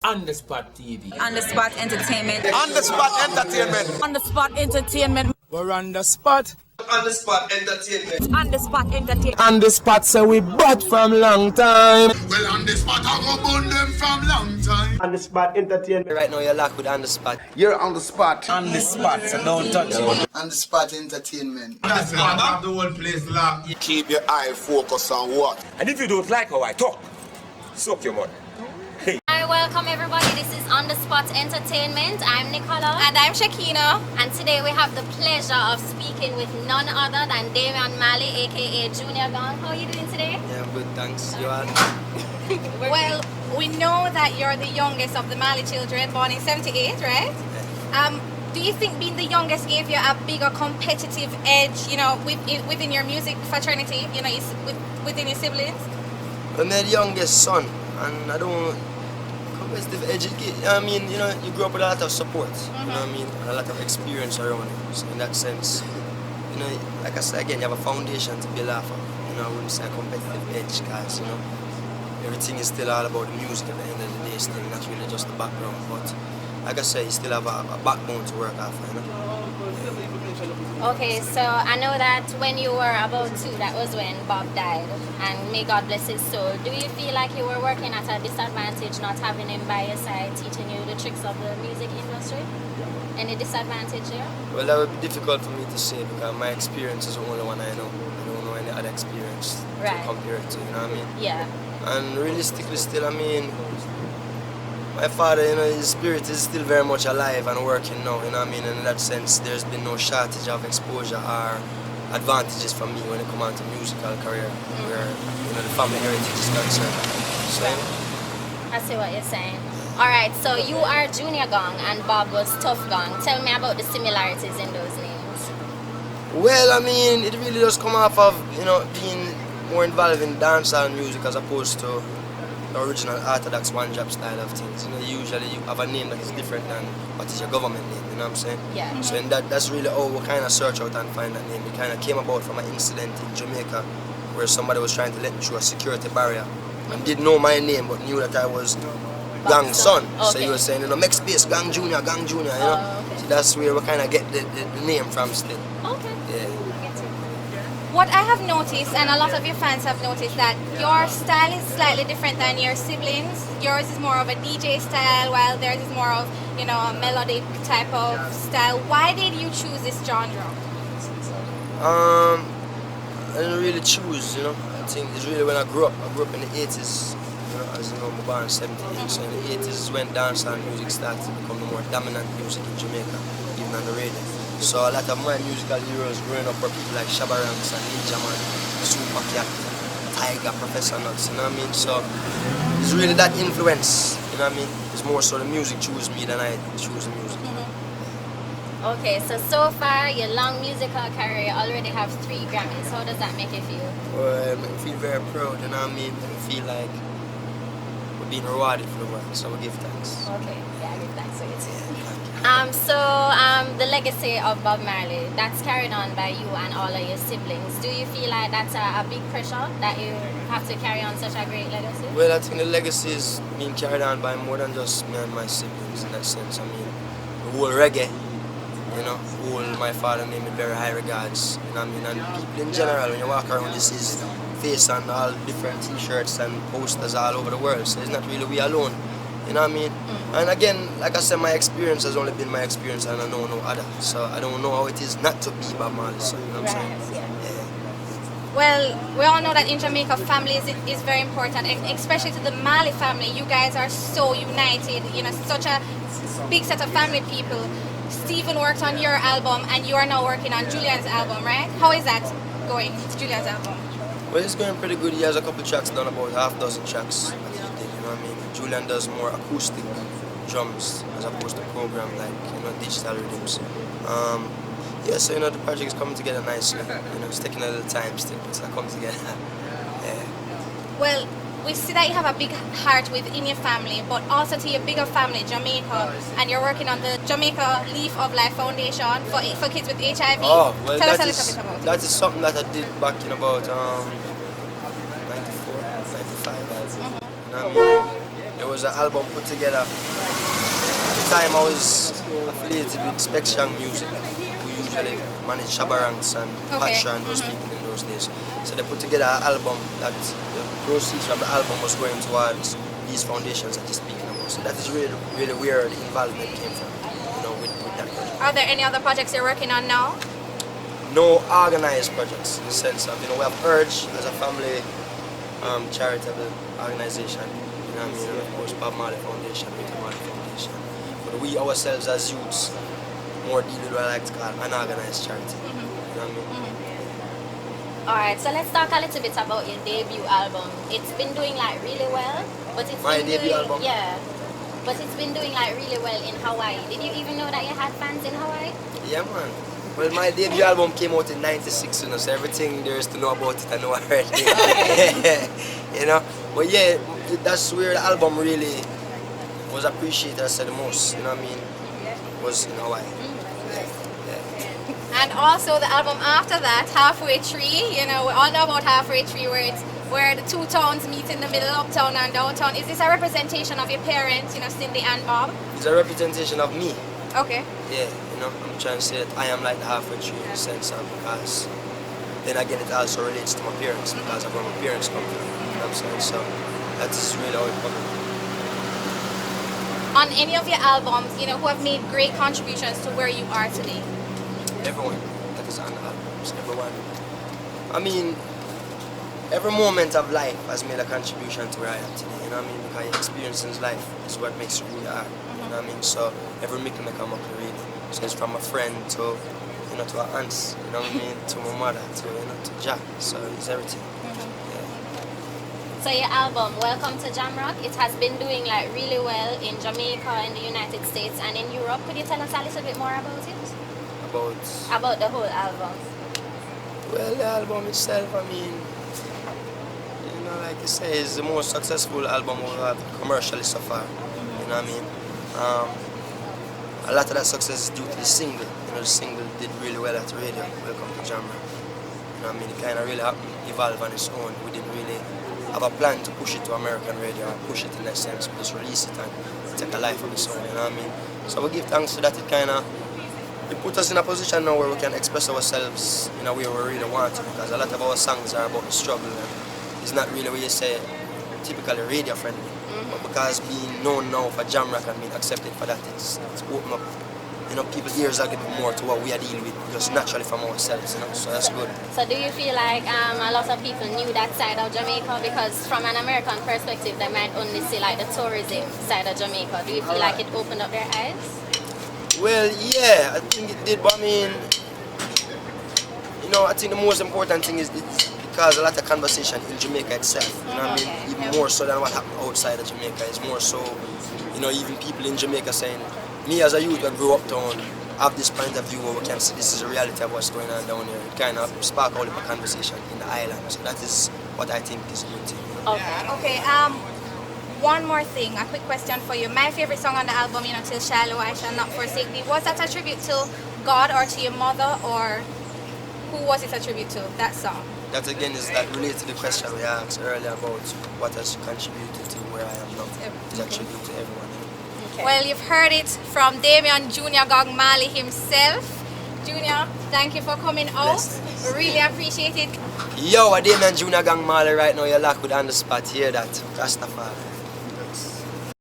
On the Spot TV. On the Spot Entertainment. On the Spot Entertainment. On the Spot Entertainment. We're on the spot. On the Spot Entertainment. On the Spot Entertainment. On the spot, so we bought from long time. Well, on the Spot, I go burn them from long time. On the Spot Entertainment. Right now you're locked with On the Spot. You're on the Spot. On the spot, so don't touch it. On the Spot Entertainment. On the Spot, have the whole place locked. Keep your eye focused on what? And if you don't like how I talk, suck your mother. Hi, welcome everybody. This is On the Spot Entertainment. I'm Nicola. And I'm Shakina. And today we have the pleasure of speaking with none other than DAMIAN Marley, aka Junior Gong. How are you doing today? Yeah, I'm good, thanks. You are? Well, we know that you're the youngest of the Marley children, born in 78, right? Do you think being the youngest gave you a bigger competitive edge, within your music fraternity, within your siblings? I'm the youngest son, and I don't competitive edge. You grew up with a lot of support, you know what I mean, and a lot of experience around you. So in that sense, like I said again, you have a foundation to build off of. I wouldn't say a competitive edge, guys. Everything is still all about the music at the end of the day. Still, not really just the background, but like I said, you still have a backbone to work off. Okay, so I know that when you were about 2, that was when Bob died, and may God bless his soul. Do you feel like you were working at a disadvantage not having him by your side, teaching you the tricks of the music industry? Any disadvantage there? Well, that would be difficult for me to say because my experience is the only one I know. I don't know any other experience to compare it to, you know what I mean? Yeah. And realistically still, my father, his spirit is still very much alive and working now, you know what I mean? And in that sense, there's been no shortage of exposure or advantages for me when it comes on to musical career, where, the family heritage is concerned. So, I see what you're saying. Alright, so you are Junior Gong and Bob was Tough Gong. Tell me about the similarities in those names. well, it really does come off of, being more involved in dancehall music as opposed to the original orthodox one-drop style of things. Usually you have a name that is different than what is your government name, you know what I'm saying? Yeah. So in that's really how we kind of search out and find that name. It kind of came about from an incident in Jamaica where somebody was trying to let me through a security barrier and didn't know my name but knew that I was Gang's son. Okay. So he was saying, make space, Gang Junior, Okay. So that's where we kind of get the name from still. Okay. Yeah. What I have noticed, and a lot of your fans have noticed, that your style is slightly different than your siblings. Yours is more of a DJ style, while theirs is more of, a melodic type of style. Why did you choose this genre? I didn't really choose, I think it's really when I grew up. I grew up in the 80s, as you know, I'm born in 78. So in the 80s is when dancehall music started to become the more dominant music in Jamaica, even on the radio. So a lot of my musical heroes growing up were people like Shabba Ranks and Ninja Man, Super Cat, Tiger, Professor Nuts, you know what I mean? So it's really that influence, you know what I mean? It's more so the music choose me than I choose the music. Okay, so far your long musical career already have 3 Grammys. How does that make you feel? Well, I feel very proud, you know what I mean? I feel like we're being rewarded for the work, so we give thanks. Okay, yeah, give thanks for it too. The legacy of Bob Marley, that's carried on by you and all of your siblings. Do you feel like that's a big pressure that you have to carry on such a great legacy? Well, I think the legacy is being carried on by more than just me and my siblings in that sense. The whole reggae, whole my father named in very high regards, and people in general, when you walk around, this is face on all different t-shirts and posters all over the world, so it's not really we alone. You know what I mean? And again, like I said, my experience has only been my experience and I know no other. So I don't know how it is not to be Bob Marley, so you know what I'm saying? Yeah. Well, we all know that in Jamaica, family is very important, and especially to the Marley family. You guys are so united, such a big set of family people. Stephen worked on your album and you are now working on Julian's album, right? How is that going, Julian's album? Well, it's going pretty good. He has a couple tracks done, about half dozen tracks that he did, you know what I mean? Julian does more acoustic drums as opposed to program, like, digital rhythms. So, the project is coming together nicely. It's taking a little time still, but it's coming together. Yeah. Well, we see that you have a big heart within your family, but also to your bigger family, Jamaica, and you're working on the Jamaica Leaf of Life Foundation for kids with HIV. Oh, well, Tell us a little bit about it. That is something that I did back in about 94, 95. It was an album put together. At the time I was affiliated with Spectrum Music, who usually managed Shabaranks and Patra and those people in those days. So they put together an album that the proceeds from the album was going towards these foundations that he's speaking about. So that is really where the involvement came from, you know, with that project. Are there any other projects you're working on now? No organized projects in the sense of, you know, we have Urge as a family charitable organization, you know what I mean, and of course Bob Marley Foundation, Rita Marley Foundation. But we ourselves as youths more deal with what I like to call unorganized charity, you know what I mean? Alright, so let's talk a little bit about your debut album. It's been doing like really well, but it's My been debut doing, album? Yeah, but it's been doing like really well in Hawaii. Did you even know that you had fans in Hawaii? Yeah, man. Well, my debut album came out in '96, you know, so everything there is to know about it I know already. You know? But yeah, that's where the album really was appreciated, I said, the most, you know what I mean, was in Hawaii. And also the album after that, Halfway Tree, you know, we all know about Halfway Tree where the two towns meet in the middle, uptown and downtown. Is this a representation of your parents, you know, Cindy and Bob? It's a representation of me. Okay. Yeah, you know, I'm trying to say that I am like the halfway tree in the sense of, because then again it also relates to my parents because of where my parents come from, you know what I'm saying? So that's really how it comes. On any of your albums, you know, who have made great contributions to where you are today? Everyone that is on the albums, everyone. I mean, every moment of life has made a contribution to where I am today, you know what I mean? Because experiences in life is what makes you who you are, you know what I mean? So every make I come up to read. So it's from a friend to, you know, to our aunts, you know what I mean? To my mother, to, you know, to Jack. So it's everything. So your album, Welcome to Jamrock, it has been doing like really well in Jamaica, in the United States and in Europe. Could you tell us a little bit more about it? About the whole album? Well, the album itself, I mean, you know, like you say, it's the most successful album we've had commercially so far, you know what I mean? A lot of that success is due to the single. You know, the single did really well at the radio, Welcome to Jamrock. You know what I mean? It kind of really evolved on its own. We didn't really have a plan to push it to American radio or push it in that sense. We just release it and take a life of its own, you know what I mean? So we give thanks to that. It put us in a position now where we can express ourselves in a way we really want to, because a lot of our songs are about the struggle and it's not really what you say typically radio friendly. But because being known now for Jamrock and being accepted for that, it's opened up, you know, people's ears a little bit more to what we are dealing with just naturally from ourselves, you know, so that's good. So do you feel like a lot of people knew that side of Jamaica? Because from an American perspective, they might only see like the tourism side of Jamaica. Do you feel like it opened up their eyes? Well, yeah, I think it did, but I mean, you know, I think the most important thing is because a lot of conversation in Jamaica itself, you know what I mean? Even more so than what happened outside of Jamaica. It's more so, you know, even people in Jamaica saying, me as a youth that grew up down, have this point of view where we can see this is the reality of what's going on down here. It kind of spark out of a conversation in the island. So that is what I think is a good thing. You know? Okay, one more thing, a quick question for you. My favorite song on the album, you know, Till Shallow, I Shall Not Forsake Thee, was that a tribute to God or to your mother, or who was it a tribute to, that song? That again is that related to the question we asked earlier about what has contributed to where I am now. It's a tribute to everyone. Okay. Well, you've heard it from Damian Junior Gang Marley himself. Junior, thank you for coming out. We really appreciate it. Yo, Damian Junior Gang Marley right now, you're locked with On The Spot. Hear that? Rastafari.